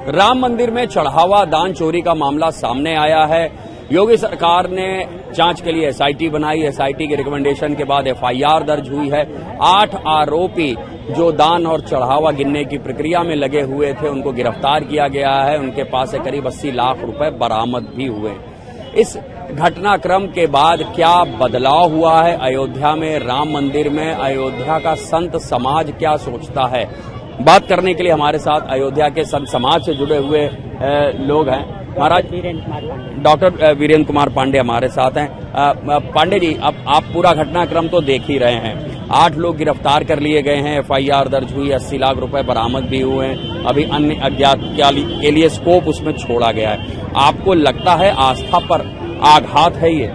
राम मंदिर में चढ़ावा दान चोरी का मामला सामने आया है। योगी सरकार ने जांच के लिए एसआईटी बनाई। एसआईटी के रिकमेंडेशन के बाद एफआईआर दर्ज हुई है। 8 आरोपी जो दान और चढ़ावा गिनने की प्रक्रिया में लगे हुए थे उनको गिरफ्तार किया गया है। उनके पास से करीब 80 लाख रुपए बरामद भी हुए। इस घटनाक्रम के बाद क्या बदलाव हुआ है अयोध्या में, राम मंदिर में, अयोध्या का संत समाज क्या सोचता है, बात करने के लिए हमारे साथ अयोध्या के संत समाज से जुड़े हुए लोग हैं। महाराज डॉक्टर वीरेंद्र कुमार पांडे हमारे साथ हैं। पांडे जी, अब आप पूरा घटनाक्रम तो देख ही रहे हैं। 8 लोग गिरफ्तार कर लिए गए हैं, एफआईआर दर्ज हुई, 80 लाख रुपए बरामद भी हुए हैं। अभी अन्य अज्ञात के लिए स्कोप उसमें छोड़ा गया है। आपको लगता है आस्था पर आघात है ये?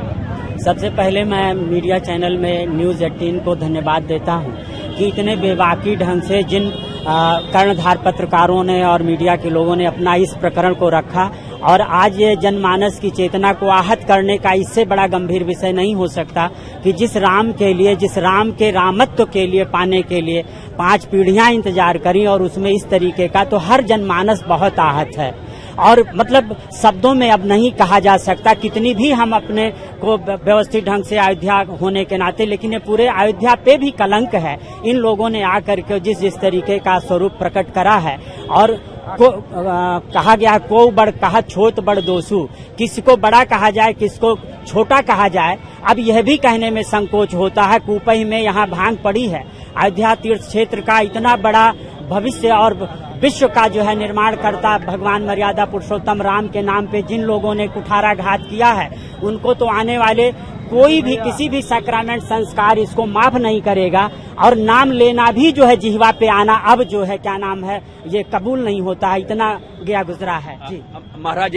सबसे पहले मैं मीडिया चैनल में न्यूज 18 को धन्यवाद देता हूं कि इतने बेबाकी ढंग से जिन कर्णधार पत्रकारों ने और मीडिया के लोगों ने अपना इस प्रकरण को रखा और आज ये जनमानस की चेतना को आहत करने का इससे बड़ा गंभीर विषय नहीं हो सकता कि जिस राम के लिए, जिस राम के रामत्व के लिए पाने के लिए 5 पीढ़ियां इंतजार करी और उसमें इस तरीके का, तो हर जनमानस बहुत आहत है। और मतलब शब्दों में अब नहीं कहा जा सकता, कितनी भी हम अपने को व्यवस्थित ढंग से अयोध्या होने के नाते, लेकिन ये पूरे अयोध्या पे भी कलंक है। इन लोगों ने आकर के जिस तरीके का स्वरूप प्रकट करा है और कहा गया को बड़ कहा छोट बड़ दोषु, किसको बड़ा कहा जाए किसको छोटा कहा जाए, अब यह भी कहने में संकोच होता है। कुपही में यहाँ भांग पड़ी है। अयोध्या तीर्थ क्षेत्र का इतना बड़ा भविष्य और विश्व का जो है निर्माण करता भगवान मर्यादा पुरुषोत्तम राम के नाम पे जिन लोगों ने कुठाराघात किया है, उनको तो आने वाले कोई भी किसी भी सैक्रामेंट संस्कार इसको माफ नहीं करेगा। और नाम लेना भी जो है जिह्वा पे आना अब जो है क्या नाम है ये कबूल नहीं होता है। इतना गया गुजरा है जी। महाराज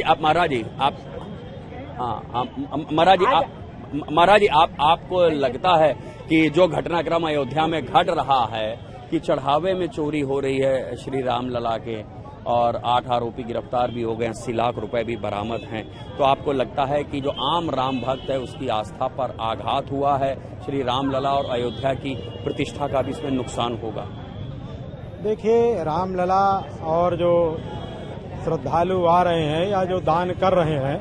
जी आपको लगता है कि जो घटनाक्रम अयोध्या में घट रहा है कि चढ़ावे में चोरी हो रही है श्री राम लला के और 8 आरोपी गिरफ्तार भी हो गए, 80 लाख रुपए भी बरामद हैं, तो आपको लगता है कि जो आम राम भक्त है उसकी आस्था पर आघात हुआ है, श्री राम लला और अयोध्या की प्रतिष्ठा का भी इसमें नुकसान होगा? देखिए, रामलला और जो श्रद्धालु आ रहे हैं या जो दान कर रहे हैं,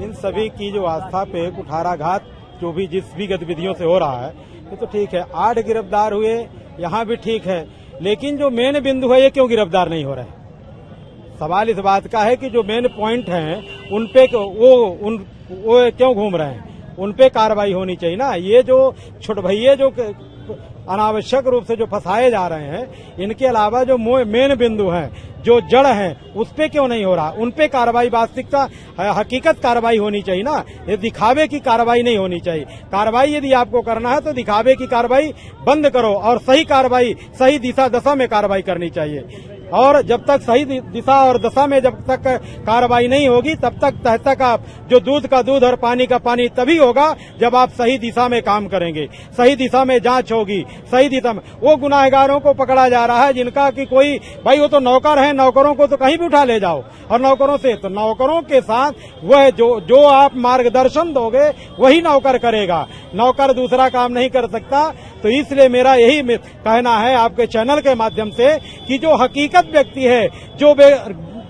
इन सभी की जो आस्था पे कुठाराघात जो भी जिस भी गतिविधियों से हो रहा है ये तो ठीक है। 8 गिरफ्तार हुए, यहाँ भी ठीक है, लेकिन जो मेन बिंदु है ये क्यों गिरफ्तार नहीं हो रहे? सवाल इस बात का है कि जो मेन पॉइंट हैं उन पे वो क्यों घूम रहे हैं, उन पे कार्रवाई होनी चाहिए ना। ये जो छोट भैये जो अनावश्यक रूप से जो फंसाए जा रहे हैं, इनके अलावा जो मेन बिंदु हैं, जो जड़ हैं, उस पे क्यों नहीं हो रहा? उन पे कार्रवाई, वास्तविकता हकीकत कार्रवाई होनी चाहिए ना। ये दिखावे की कार्रवाई नहीं होनी चाहिए। कार्रवाई यदि आपको करना है तो दिखावे की कार्रवाई बंद करो और सही कार्रवाई, सही दिशा दशा में कार्रवाई करनी चाहिए। और जब तक सही दिशा और दशा में जब तक कार्रवाई नहीं होगी तब तक आप जो दूध का दूध और पानी का पानी तभी होगा जब आप सही दिशा में काम करेंगे, सही दिशा में जांच होगी, सही दिशा में। वो गुनाहगारों को पकड़ा जा रहा है जिनका कि कोई भाई वो तो नौकर है, नौकरों को तो कहीं भी उठा ले जाओ और नौकरों से तो नौकरों के साथ वह जो आप मार्गदर्शन दोगे वही नौकर करेगा, नौकर दूसरा काम नहीं कर सकता। तो इसलिए मेरा यही कहना है आपके चैनल के माध्यम से कि जो हकीकत व्यक्ति है, जो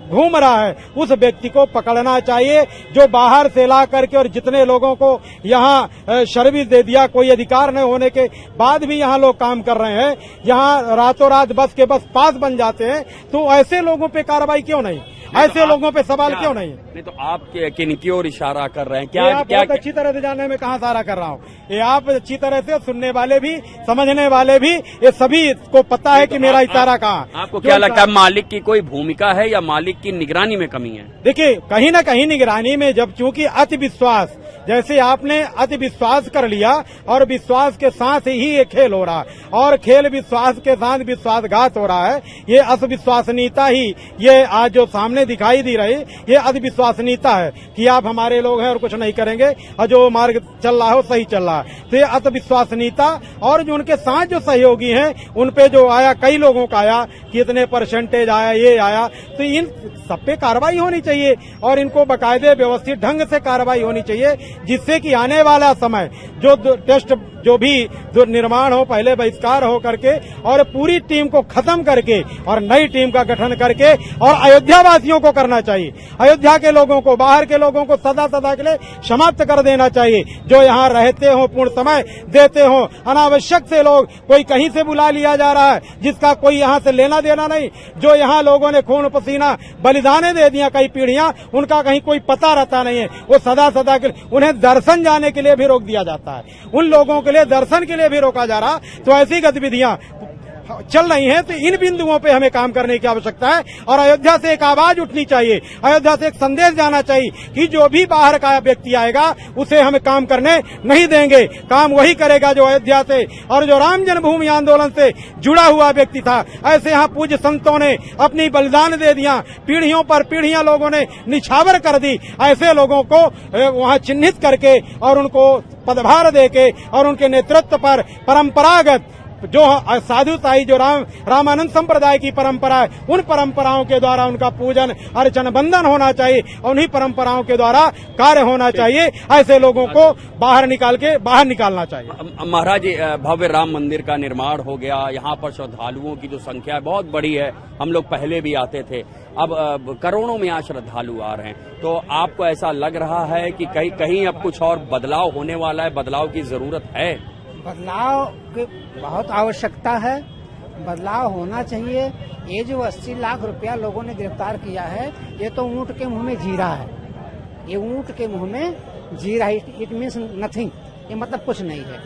घूम रहा है, उस व्यक्ति को पकड़ना चाहिए। जो बाहर से ला करके और जितने लोगों को यहाँ सर्विस दे दिया, कोई अधिकार न होने के बाद भी यहाँ लोग काम कर रहे हैं, यहाँ रातों रात बस के बस पास बन जाते हैं, तो ऐसे लोगों पे कार्रवाई क्यों नहीं? ऐसे लोगों पे सवाल क्यों नहीं? तो आप किन की ओर इशारा कर रहे हैं? क्या आप बहुत अच्छी तरह से जानने में कहाँ इशारा कर रहा हूँ? ये आप अच्छी तरह से सुनने वाले भी, समझने वाले भी, ये सभी को पता है कि मेरा इशारा कहाँ। आपको क्या लगता है, मालिक की कोई भूमिका है या मालिक की निगरानी में कमी है? देखिए, कहीं न कहीं निगरानी में, जब चूंकि अति विश्वास, जैसे आपने अति विश्वास कर लिया और विश्वास के साथ ही ये खेल हो रहा है और खेल विश्वास के साथ विश्वासघात हो रहा है। ये अविश्वसनीयता ही ये आज जो सामने दिखाई दी रही, ये अविश्वसनीयता है कि आप हमारे लोग हैं और कुछ नहीं करेंगे और जो मार्ग चल रहा है वो सही चल रहा है। तो ये अविश्वसनीयता और जो उनके साथ जो सहयोगी हैं उन पे जो आया, कई लोगों का आया कि इतने परसेंटेज आया, ये आया, तो इन सब पे कार्रवाई होनी चाहिए और इनको बाकायदे व्यवस्थित ढंग से कार्रवाई होनी चाहिए, जिससे कि आने वाला समय जो टेस्ट जो भी निर्माण हो पहले बहिष्कार हो करके और पूरी टीम को खत्म करके और नई टीम का गठन करके और अयोध्या वासियों को करना चाहिए। अयोध्या के लोगों को, बाहर के लोगों को सदा सदा के लिए समाप्त कर देना चाहिए। जो यहाँ रहते हो, पूर्ण समय देते हो, अनावश्यक से लोग कोई कहीं से बुला लिया जा रहा है जिसका कोई यहाँ से लेना देना नहीं। जो यहाँ लोगों ने खून पसीना बलिदानें दे दिया कई पीढ़ियां, उनका कहीं कोई पता रहता नहीं है। वो सदा सदा के उन्हें दर्शन जाने के लिए भी रोक दिया जाता है, उन लोगों के लिए दर्शन के लिए भी रोका जा रहा। तो ऐसी गतिविधियां चल रही हैं, तो इन बिंदुओं पे हमें काम करने की आवश्यकता है और अयोध्या से एक आवाज उठनी चाहिए, अयोध्या से एक संदेश जाना चाहिए कि जो भी बाहर का व्यक्ति आएगा उसे हम काम करने नहीं देंगे। काम वही करेगा जो अयोध्या से और जो राम जन्मभूमि आंदोलन से जुड़ा हुआ व्यक्ति था। ऐसे यहाँ पूज्य संतों ने अपनी बलिदान दे दिया, पीढ़ियों पर पीढ़ियां लोगों ने निछावर कर दी। ऐसे लोगों को वहाँ चिन्हित करके और उनको पदभार देके और उनके नेतृत्व पर परंपरागत जो साधुताई जो रामानंद संप्रदाय की परंपरा है, उन परंपराओं के द्वारा उनका पूजन अर्चन बंधन होना चाहिए और उन्हीं परंपराओं के द्वारा कार्य होना चाहिए। ऐसे लोगों को बाहर निकालना चाहिए। महाराज जी, भव्य राम मंदिर का निर्माण हो गया, यहाँ पर श्रद्धालुओं की जो संख्या बहुत बड़ी है, हम लोग पहले भी आते थे, अब करोड़ों में यहाँ श्रद्धालु आ रहे हैं, तो आपको ऐसा लग रहा है कि कहीं अब कुछ और बदलाव होने वाला है, बदलाव की जरूरत है? बदलाव की बहुत आवश्यकता है, बदलाव होना चाहिए। ये जो 80 लाख रुपया लोगों ने गिरफ्तार किया है, ये तो ऊंट के मुंह में जीरा है, ये ऊंट के मुंह में जीरा, इट मीन्स नथिंग, ये मतलब कुछ नहीं है।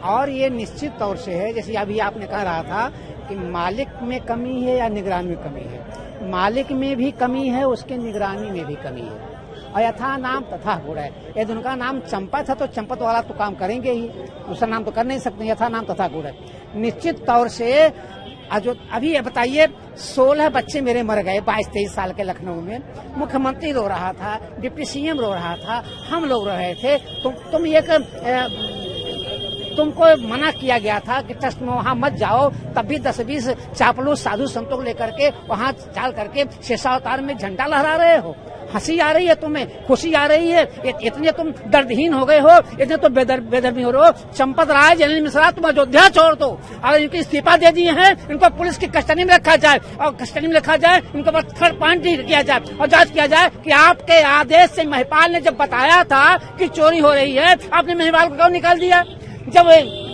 और ये निश्चित तौर से है, जैसे अभी आपने कह रहा था कि मालिक में कमी है या निगरानी में कमी है। मालिक में भी कमी है, उसके निगरानी में भी कमी है। और यथा नाम तथा गुण है। यदि उनका नाम चंपत है तो चंपत वाला तो काम करेंगे ही, दूसरा नाम तो कर नहीं सकते। यथा नाम तथा गुण है। निश्चित तौर से जो अभी ये बताइए 16 बच्चे मेरे मर गए 22-23 साल के लखनऊ में। मुख्यमंत्री रो रहा था, डिप्टी सीएम रो रहा था, हम लोग रो रहे थे। तुमको मना किया गया था कि ट्रस्ट में वहाँ मत जाओ, तब भी 10-20 चापलूस साधु संतों को लेकर के वहाँ चाल करके शेषावतार में झंडा लहरा रहे हो। हंसी आ रही है तुम्हें, खुशी आ रही है, इतने तुम दर्दहीन हो गए हो, इतने तो बेदर्मी हो रहे हो। चंपत राय, जनरल मिश्रा, तुम अयोध्या छोड़ दो और इनकी इस्तीफा दे दिए हैं, इनको पुलिस की कस्टडी में रखा जाए और कस्टडी में रखा जाए, इनको बस थर्ड पार्टी किया जाए और जांच किया जाए कि आपके आदेश से महिपाल ने जब बताया था कि चोरी हो रही है, आपने महिपाल को क्यों निकाल दिया? जब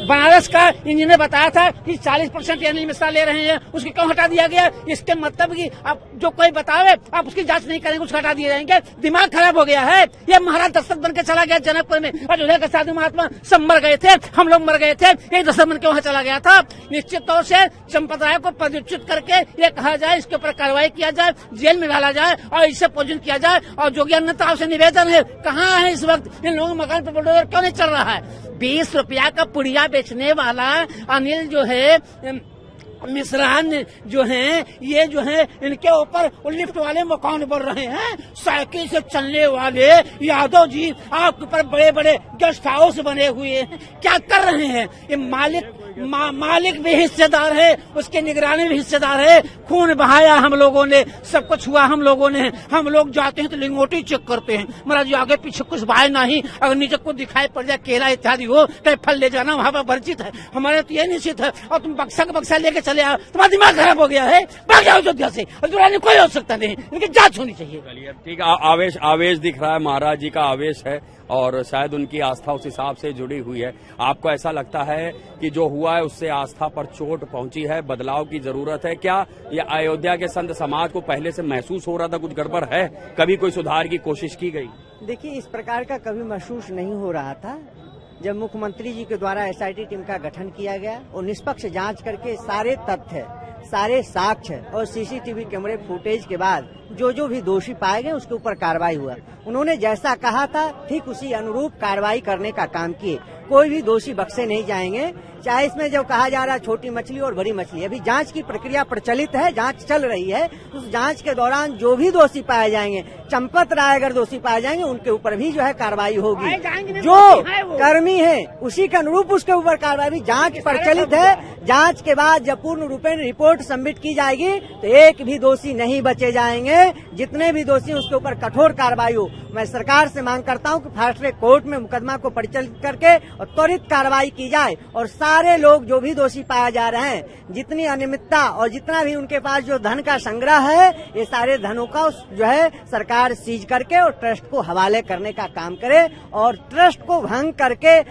बनारस का इंजीनियर बताया था कि 40% जनरल मिश्रा ले रहे हैं, उसको क्यों हटा दिया गया? इसके मतलब कि आप जो कोई बतावे आप उसकी जांच नहीं करेंगे, उसको हटा दिए जाएंगे। दिमाग खराब हो गया है। ये महाराज दस्तक बन के चला गया जनकपुर में, अयोध्या के साधु महात्मा सब मर गए थे, हम लोग मर गए थे, ये दस्तक बन के वहाँ चला गया था। निश्चित तौर से चंपत राय को पदच्युत करके ये कहा जाए, इसके ऊपर कार्रवाई किया जाए, जेल में डाला जाए और इससे पूजन किया जाए। और जोगी अन्नता आपसे निवेदन है, कहाँ है इस वक्त इन लोगों मकान पर बुलडोजर क्यों नहीं चल रहा है? 20 रुपया का पुड़िया बेचने वाला अनिल जो है, मिश्रान जो हैं, ये जो है इनके ऊपर लिफ्ट वाले मकान बन रहे हैं, साइकिल से चलने वाले यादव जी आपके ऊपर बड़े बड़े गेस्ट हाउस बने हुए हैं। क्या कर रहे हैं? ये मालिक भी हिस्सेदार है, उसके निगरानी भी हिस्सेदार है। खून बहाया हम लोगों ने, सब कुछ हुआ हम लोगों ने। हम लोग जाते हैं तो लिंगोटी चेक करते हैं, महाराज आगे पीछे कुछ बाय नहीं, अगर नीचे को दिखाई पड़ जाए केला इत्यादि हो, कहीं फल ले जाना वहाँ पर वर्जित है। हमारे तो ये निश्चित है। और तुम बक्सा लेके चले आओ, तुम्हारा दिमाग खराब हो गया है, भाग जाओ अयोध्या से। और कोई हो सकता नहीं, इनकी जांच होनी चाहिए। ठीक है, आवेश दिख रहा है, महाराज जी का आवेश है और शायद उनकी आस्था उस हिसाब से जुड़ी हुई है। आपको ऐसा लगता है कि जो हुआ है उससे आस्था पर चोट पहुंची है, बदलाव की जरूरत है? क्या ये अयोध्या के संत समाज को पहले से महसूस हो रहा था कुछ गड़बड़ है? कभी कोई सुधार की कोशिश की गई? देखिए, इस प्रकार का कभी महसूस नहीं हो रहा था। जब मुख्यमंत्री जी के द्वारा एसआईटी टीम का गठन किया गया और निष्पक्ष जांच करके सारे तथ्य, सारे साक्ष्य और सीसीटीवी कैमरे फुटेज के बाद जो भी दोषी पाए गए उसके ऊपर कार्रवाई हुआ। उन्होंने जैसा कहा था ठीक उसी अनुरूप कार्रवाई करने का काम किए। कोई भी दोषी बख्शे नहीं जाएंगे, चाहे इसमें जो कहा जा रहा है छोटी मछली और बड़ी मछली, अभी जांच की प्रक्रिया प्रचलित है, जांच चल रही है। उस जांच के दौरान जो भी दोषी पाए जाएंगे, चंपत राय अगर दोषी पाए जाएंगे, उनके ऊपर भी जो है कार्रवाई होगी। जो कर्मी है उसी के अनुरूप उसके ऊपर कार्रवाई। जांच प्रचलित है, जांच के बाद जब पूर्ण रूपेण रिपोर्ट सबमिट की जाएगी तो एक भी दोषी नहीं बचे जाएंगे। जितने भी दोषी उसके ऊपर कठोर कार्रवाई हो। मैं सरकार से मांग करता हूं कि फास्ट ट्रैक कोर्ट में मुकदमा को परिचालित करके और त्वरित कार्रवाई की जाए और सारे लोग जो भी दोषी पाए जा रहे हैं, जितनी अनियमितता और जितना भी उनके पास जो धन का संग्रह है, ये सारे धनों का जो है सरकार सीज करके और ट्रस्ट को हवाले करने का काम करे और ट्रस्ट को भंग करके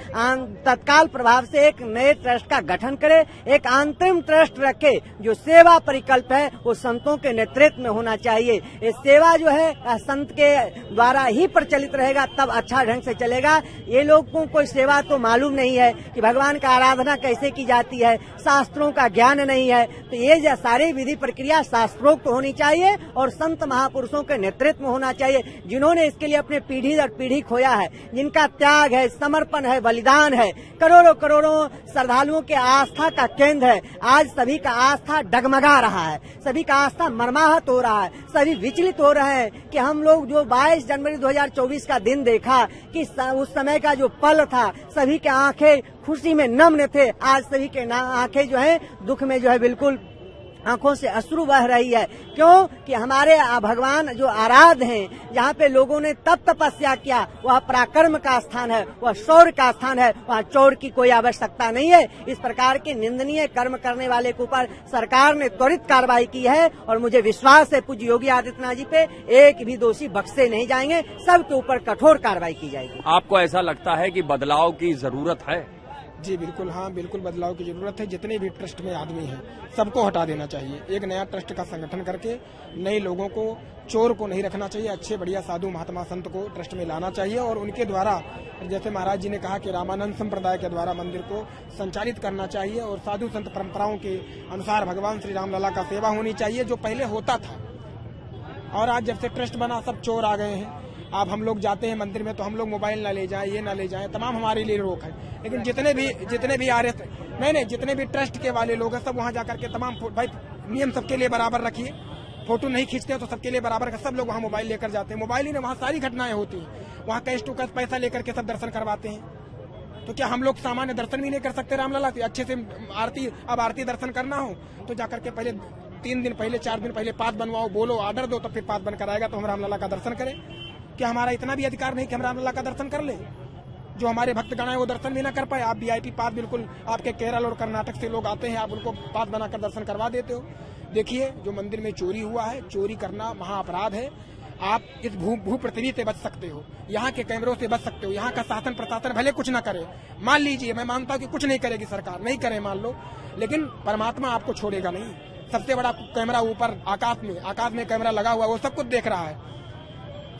तत्काल प्रभाव से एक नए ट्रस्ट का गठन करे। एक अंतरिम ट्रस्ट रखे जो सेवा परिकल्प है, वो संतों के नेतृत्व में होना चाहिए। ये सेवा जो है संत के द्वारा ही प्रचलित रहेगा, तब अच्छा ढंग से चलेगा। ये लोगों को कोई सेवा तो मालूम नहीं है कि भगवान का आराधना कैसे की जाती है, शास्त्रों का ज्ञान नहीं है। तो ये सारी विधि प्रक्रिया शास्त्रोक्त होनी चाहिए और संत महापुरुषों के नेतृत्व में होना चाहिए, जिन्होंने इसके लिए अपने पीढ़ी दर पीढ़ी खोया है, जिनका त्याग है, समर्पण है, बलिदान है। करोड़ों करोड़ों श्रद्धालुओं के आस्था का केंद्र है। आज सभी का आस्था डगमगा रहा है, सभी का आस्था मर्माहत हो रहा है, सभी विचलित हो रहे हैं कि हम लोग जो 22 जनवरी 2024 का दिन देखा कि उस समय का जो पल था, सभी के आंखें खुशी में नम्र थे। आज सभी के आंखें जो है दुख में जो है बिल्कुल आंखों से अश्रु बह रही है। क्यों कि हमारे भगवान जो आराध्य हैं, जहाँ पे लोगों ने तप तपस्या किया, वह पराक्रम का स्थान है, वह शौर्य का स्थान है, वहाँ चोर की कोई आवश्यकता नहीं है। इस प्रकार के निंदनीय कर्म करने वाले के ऊपर सरकार ने त्वरित कार्रवाई की है और मुझे विश्वास है पूज्य योगी आदित्यनाथ जी पे एक भी दोषी बख्शे नहीं जाएंगे, सबके ऊपर कठोर कार्रवाई की जाएगी। आपको ऐसा लगता है कि बदलाव की जरूरत है? जी बिल्कुल, हाँ बिल्कुल बदलाव की जरूरत है। जितने भी ट्रस्ट में आदमी हैं सबको हटा देना चाहिए। एक नया ट्रस्ट का संगठन करके नए लोगों को, चोर को नहीं रखना चाहिए, अच्छे बढ़िया साधु महात्मा संत को ट्रस्ट में लाना चाहिए और उनके द्वारा, जैसे महाराज जी ने कहा कि रामानंद संप्रदाय के द्वारा मंदिर को संचालित करना चाहिए और साधु संत परंपराओं के अनुसार भगवान श्री राम लला का सेवा होनी चाहिए, जो पहले होता था। और आज जब से ट्रस्ट बना सब चोर आ गए हैं। अब हम लोग जाते हैं मंदिर में तो हम लोग मोबाइल ना ले जाएं, ये ना ले जाएं, तमाम हमारे लिए रोक है। लेकिन जितने भी आ रहे नहीं जितने भी ट्रस्ट के वाले लोग हैं सब वहाँ जाकर के तमाम, भाई नियम सबके लिए बराबर रखिए। फोटो नहीं खींचते तो सबके लिए बराबर का, सब लोग वहाँ मोबाइल लेकर जाते हैं। मोबाइल ही ने वहाँ सारी घटनाएं होती हैं। वहाँ कैश टू कैश पैसा लेकर के सब दर्शन करवाते हैं। तो क्या हम लोग सामान्य दर्शन भी नहीं कर सकते रामलला के अच्छे से? आरती दर्शन करना हो तो जाकर के पहले 3 दिन पहले 4 दिन पहले पास बनवाओ, बोलो ऑर्डर दो, तो फिर पास बनकर आएगा तो हम रामलला का दर्शन करें। क्या हमारा इतना भी अधिकार नहीं कि हम रामलला का दर्शन कर ले? जो हमारे भक्तगण है वो दर्शन भी ना कर पाए। आप VIP पास बिल्कुल आपके केरल और कर्नाटक से लोग आते हैं, आप उनको पास बनाकर दर्शन करवा देते हो। देखिए जो मंदिर में चोरी हुआ है, चोरी करना महाअपराध है। आप इस भू पृथ्वी से बच सकते हो, यहाँ के कैमरों से बच सकते हो। यहाँ का शासन प्रशासन भले कुछ ना करे, मान लीजिए, मैं मानता हूँ कि कुछ नहीं करेगी सरकार, नहीं करे मान लो, लेकिन परमात्मा आपको छोड़ेगा नहीं। सबसे बड़ा कैमरा ऊपर आकाश में कैमरा लगा हुआ, वो सब कुछ देख रहा है।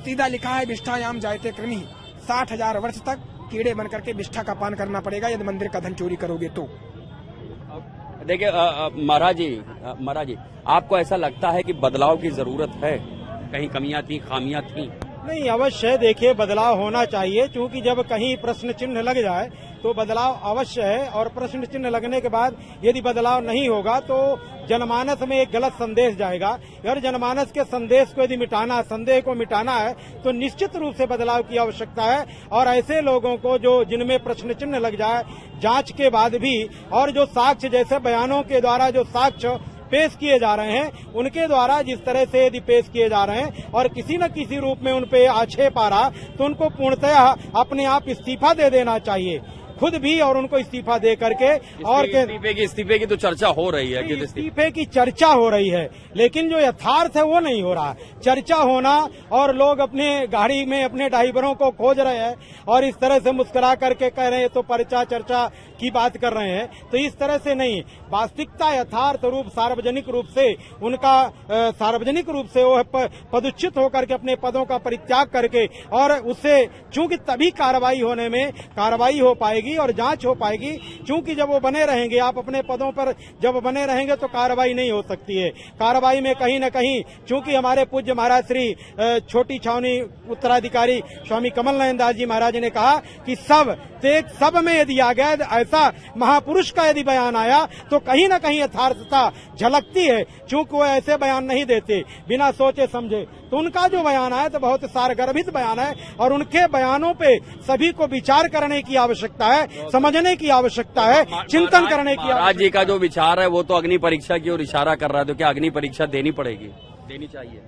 सीधा लिखा है विष्ठायाम जायते कृमि, 60,000 वर्ष तक कीड़े बनकर के विष्ठा का पान करना पड़ेगा यदि मंदिर का धन चोरी करोगे तो। देखिए महाराज जी, आपको ऐसा लगता है कि बदलाव की जरूरत है? कहीं कमियां थी, खामियां थी? नहीं, अवश्य देखिए बदलाव होना चाहिए, क्योंकि जब कहीं प्रश्न चिन्ह लग जाए तो बदलाव अवश्य है। और प्रश्न चिन्ह लगने के बाद यदि बदलाव नहीं होगा तो जनमानस में एक गलत संदेश जाएगा। अगर जनमानस के संदेश को यदि मिटाना, संदेह को मिटाना है तो निश्चित रूप से बदलाव की आवश्यकता है। और ऐसे लोगों को जो जिनमें प्रश्न चिन्ह लग जाए जांच के बाद भी, और जो साक्ष्य, जैसे बयानों के द्वारा जो साक्ष्य पेश किए जा रहे हैं, उनके द्वारा जिस तरह से यदि पेश किए जा रहे हैं और किसी न किसी रूप में उन पे आक्षेप आ रहा तो उनको पूर्णतः अपने आप इस्तीफा दे देना चाहिए, खुद भी, और उनको इस्तीफा दे करके। और इस्तीफे की तो चर्चा हो रही है कि इस्तीफे की चर्चा हो रही है, लेकिन जो यथार्थ है वो नहीं हो रहा। चर्चा होना और लोग अपने गाड़ी में अपने ड्राइवरों को खोज रहे हैं और इस तरह से मुस्कुरा करके कह रहे हैं तो चर्चा की बात कर रहे हैं, तो इस तरह से नहीं। वास्तविकता यथार्थ रूप सार्वजनिक रूप से वो पदच्युत होकर के अपने पदों का परित्याग करके, और उससे चूंकि तभी कार्रवाई हो पाएगी पाएगी और जांच हो पाएगी। क्योंकि जब वो बने रहेंगे, आप अपने पदों पर जब बने रहेंगे तो कार्रवाई नहीं हो सकती है। कार्रवाई में कहीं न कहीं, चूंकि हमारे पूज्य महाराज श्री छोटी छावनी उत्तराधिकारी स्वामी कमल नयन दास जी महाराज ने कहा कि सब में यदि आ गया, ऐसा महापुरुष का यदि बयान आया तो कहीं न कहीं यथार्थता झलकती है। क्योंकि वो ऐसे बयान नहीं देते बिना सोचे समझे, तो उनका जो बयान है तो बहुत सारगर्भित बयान है और उनके बयानों पे सभी को विचार करने की आवश्यकता है, समझने की आवश्यकता है, चिंतन करने की। महाराज जी का जो विचार है वो तो अग्नि परीक्षा की ओर इशारा कर रहा है, तो क्या अग्नि परीक्षा देनी पड़ेगी, देनी चाहिए?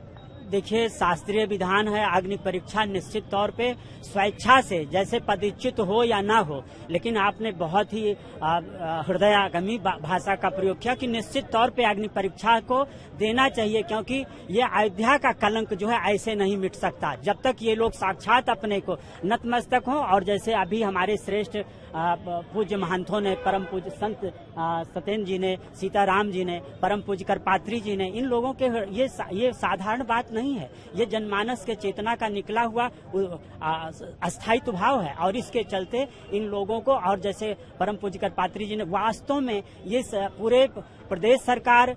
देखिए, शास्त्रीय विधान है, अग्नि परीक्षा निश्चित तौर पे स्वेच्छा से, जैसे पदच्युत हो या ना हो, लेकिन आपने बहुत ही हृदयागमी भाषा का प्रयोग किया कि निश्चित तौर पे अग्नि परीक्षा को देना चाहिए, क्योंकि ये अयोध्या का कलंक जो है ऐसे नहीं मिट सकता जब तक ये लोग साक्षात अपने को नतमस्तक हों। और जैसे अभी हमारे श्रेष्ठ पूज्य महंतों ने, परम पूज्य संत सत्येंद्र जी ने, सीताराम जी ने, परम पूज्य करपात्री जी ने, इन लोगों के ये साधारण बात नहीं है, ये जनमानस के चेतना का निकला हुआ अस्थायित्व भाव है। और इसके चलते इन लोगों को, और जैसे परम पूज्य करपात्री जी ने, वास्तव में ये पूरे प्रदेश सरकार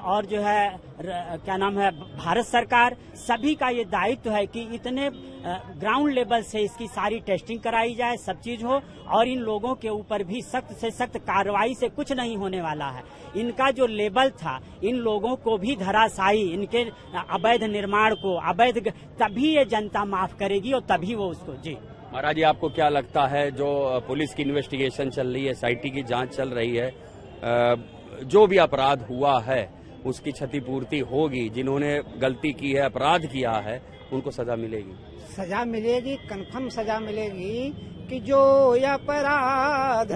और जो है क्या नाम है भारत सरकार, सभी का ये दायित्व है कि इतने ग्राउंड लेवल से इसकी सारी टेस्टिंग कराई जाए, सब चीज हो, और इन लोगों के ऊपर भी सख्त से सख्त कार्रवाई से कुछ नहीं होने वाला है। इनका जो लेवल था, इन लोगों को भी धराशायी, इनके अवैध निर्माण को, अवैध, तभी ये जनता माफ करेगी और तभी वो उसको। जी महाराज जी, आपको क्या लगता है, जो पुलिस की इन्वेस्टिगेशन चल रही है, SIT की जांच चल रही है, जो भी अपराध हुआ है उसकी क्षतिपूर्ति होगी? जिन्होंने गलती की है, अपराध किया है, उनको सजा मिलेगी? सजा मिलेगी, कन्फर्म सजा मिलेगी कि जो अपराध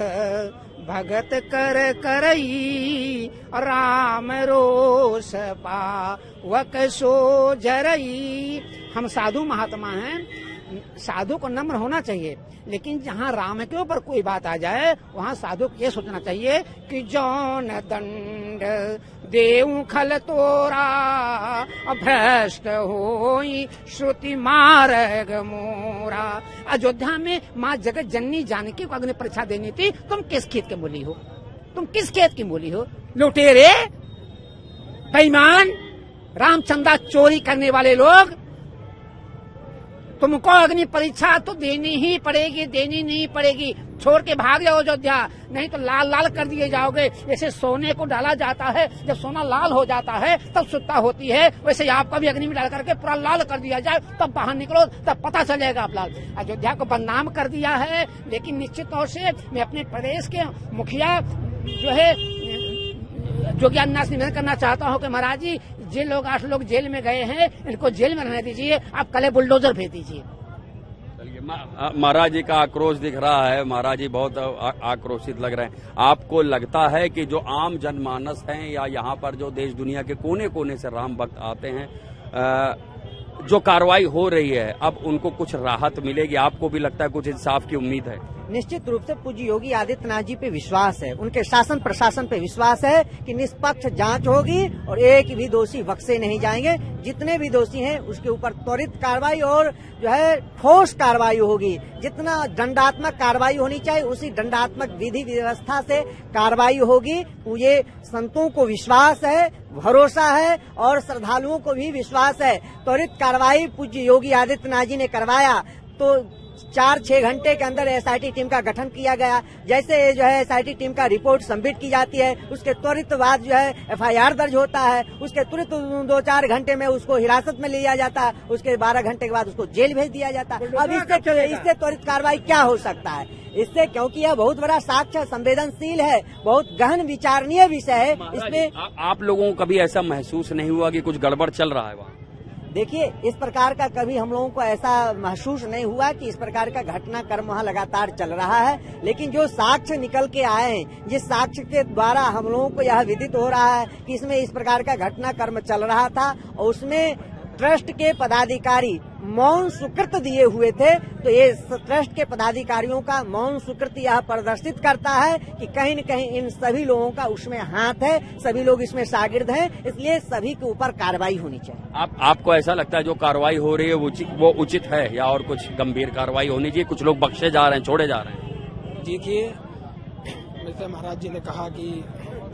भगत कर करई, राम रोष पावक सो जरई। हम साधु महात्मा हैं, साधु को नम्र होना चाहिए, लेकिन जहाँ राम के ऊपर कोई बात आ जाए वहाँ साधु को ये सोचना चाहिए कि जौन दंड देऊ खल तोरा, भ्रष्ट होई श्रुति मार्ग मोरा। अयोध्या में माँ जगत जननी जानकी को अग्नि परीक्षा देनी थी, तुम किस खेत के बोली हो? तुम किस खेत की बोली हो? लुटेरे, बेईमान, रामचंदा चोरी करने वाले लोग, तुमको अग्नि परीक्षा तो देनी ही पड़ेगी, देनी नहीं पड़ेगी। छोड़ के भाग जाओ अयोध्या, नहीं तो लाल लाल कर दिए जाओगे। जैसे सोने को डाला जाता है, जब सोना लाल हो जाता है तब शुद्धता होती है, वैसे आपका भी अग्नि में डाल करके पूरा लाल कर दिया जाए, तब बाहर निकलो, तब पता चलेगा आप लाल। अयोध्या को बदनाम कर दिया है, लेकिन निश्चित तौर से मैं अपने प्रदेश के मुखिया जो है योगी आदित्यनाथ से निवेदन करना चाहता हूँ कि महाराज जी, जिन लोग 8 लोग जेल में गए हैं, इनको जेल में रहने दीजिए, आप कल बुलडोजर भेज दीजिए। महाराज जी का आक्रोश दिख रहा है, महाराज जी बहुत आक्रोशित लग रहे हैं। आपको लगता है कि जो आम जनमानस हैं या यहाँ पर जो देश दुनिया के कोने कोने से राम भक्त आते हैं, जो कार्रवाई हो रही है, अब उनको कुछ राहत मिलेगी? आपको भी लगता है कुछ इंसाफ की उम्मीद है? निश्चित रूप से पूज्य योगी आदित्यनाथ जी पे विश्वास है, उनके शासन प्रशासन पे विश्वास है कि निष्पक्ष जांच होगी और एक भी दोषी बख्शे नहीं जाएंगे। जितने भी दोषी हैं उसके ऊपर त्वरित कार्रवाई और जो है ठोस कार्रवाई होगी। जितना दंडात्मक कार्रवाई होनी चाहिए उसी दंडात्मक विधि व्यवस्था से कार्रवाई होगी। मुझे संतों को विश्वास है, भरोसा है और श्रद्धालुओं को भी विश्वास है। त्वरित कार्रवाई पूज्य योगी आदित्यनाथ जी ने करवाया तो 4-6 घंटे के अंदर SIT टीम का गठन किया गया। जैसे जो है SIT टीम का रिपोर्ट सबमिट की जाती है, उसके त्वरित बाद जो है FIR दर्ज होता है, उसके तुरंत 2-4 घंटे में उसको हिरासत में लिया जाता है, उसके 12 घंटे के बाद उसको जेल भेज दिया जाता है। अब इससे त्वरित कार्रवाई क्या हो सकता है इससे, क्योंकि यह बहुत बड़ा साक्ष्य संवेदनशील है, बहुत गहन विचारणीय विषय है। इसमें आप लोगों को कभी ऐसा महसूस नहीं हुआ कि कुछ गड़बड़ चल रहा है वहाँ? देखिए, इस प्रकार का कभी हम लोगों को ऐसा महसूस नहीं हुआ कि इस प्रकार का घटनाक्रम वहाँ लगातार चल रहा है। लेकिन जो साक्ष्य निकल के आए हैं, जिस साक्ष्य के द्वारा हम लोगों को यह विदित हो रहा है कि इसमें इस प्रकार का घटनाक्रम चल रहा था और उसमें ट्रस्ट के पदाधिकारी मौन स्वीकृति दिए हुए थे, तो ये ट्रस्ट के पदाधिकारियों का मौन स्वीकृति यह प्रदर्शित करता है कि कहीं न कहीं इन सभी लोगों का उसमें हाथ है, सभी लोग इसमें शागिर्द हैं, इसलिए सभी के ऊपर कार्रवाई होनी चाहिए। आपको ऐसा लगता है जो कार्रवाई हो रही है वो उचित है या और कुछ गंभीर कार्रवाई होनी चाहिए? कुछ लोग बख्शे जा रहे हैं, छोड़े जा रहे हैं? देखिए, जैसे महाराज जी ने कहा कि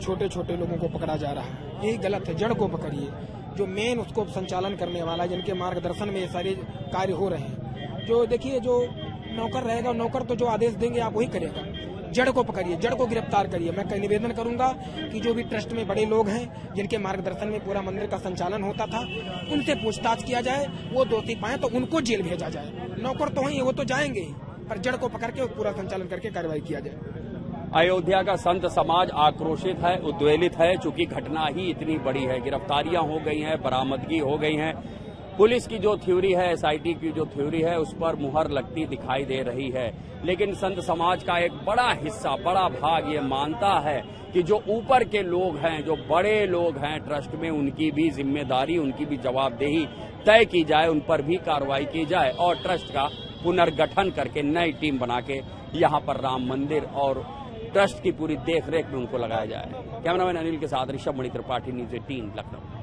छोटे छोटे लोगों को पकड़ा जा रहा है, यही गलत है। जड़ को पकड़िए, जो मेन उसको संचालन करने वाला है, जिनके मार्गदर्शन में ये सारे कार्य हो रहे हैं। जो देखिए, जो नौकर रहेगा, नौकर तो जो आदेश देंगे आप वही करेगा। जड़ को पकड़िए, जड़ को गिरफ्तार करिए। मैं निवेदन करूंगा कि जो भी ट्रस्ट में बड़े लोग हैं, जिनके मार्गदर्शन में पूरा मंदिर का संचालन होता था, उनसे पूछताछ किया जाए। वो दोषी पाए तो उनको जेल भेजा जाए। नौकर तो ही, वो तो जाएंगे, पर जड़ को पकड़ के पूरा संचालन करके कार्रवाई किया जाए। अयोध्या का संत समाज आक्रोशित है, उद्वेलित है, चूंकि घटना ही इतनी बड़ी है। गिरफ्तारियां हो गई हैं, बरामदगी हो गई हैं। पुलिस की जो थ्योरी है, एसआईटी की जो थ्योरी है, उस पर मुहर लगती दिखाई दे रही है। लेकिन संत समाज का एक बड़ा हिस्सा, बड़ा भाग ये मानता है कि जो ऊपर के लोग हैं, जो बड़े लोग हैं ट्रस्ट में, उनकी भी जिम्मेदारी, उनकी भी जवाबदेही तय की जाए, उन पर भी कार्रवाई की जाए और ट्रस्ट का पुनर्गठन करके नई टीम बना के यहाँ पर राम मंदिर और ट्रस्ट की पूरी देखरेख में उनको लगाया जाए। कैमरामैन अनिल के साथ ऋषभ मणि त्रिपाठी, न्यूज़ 18 लखनऊ।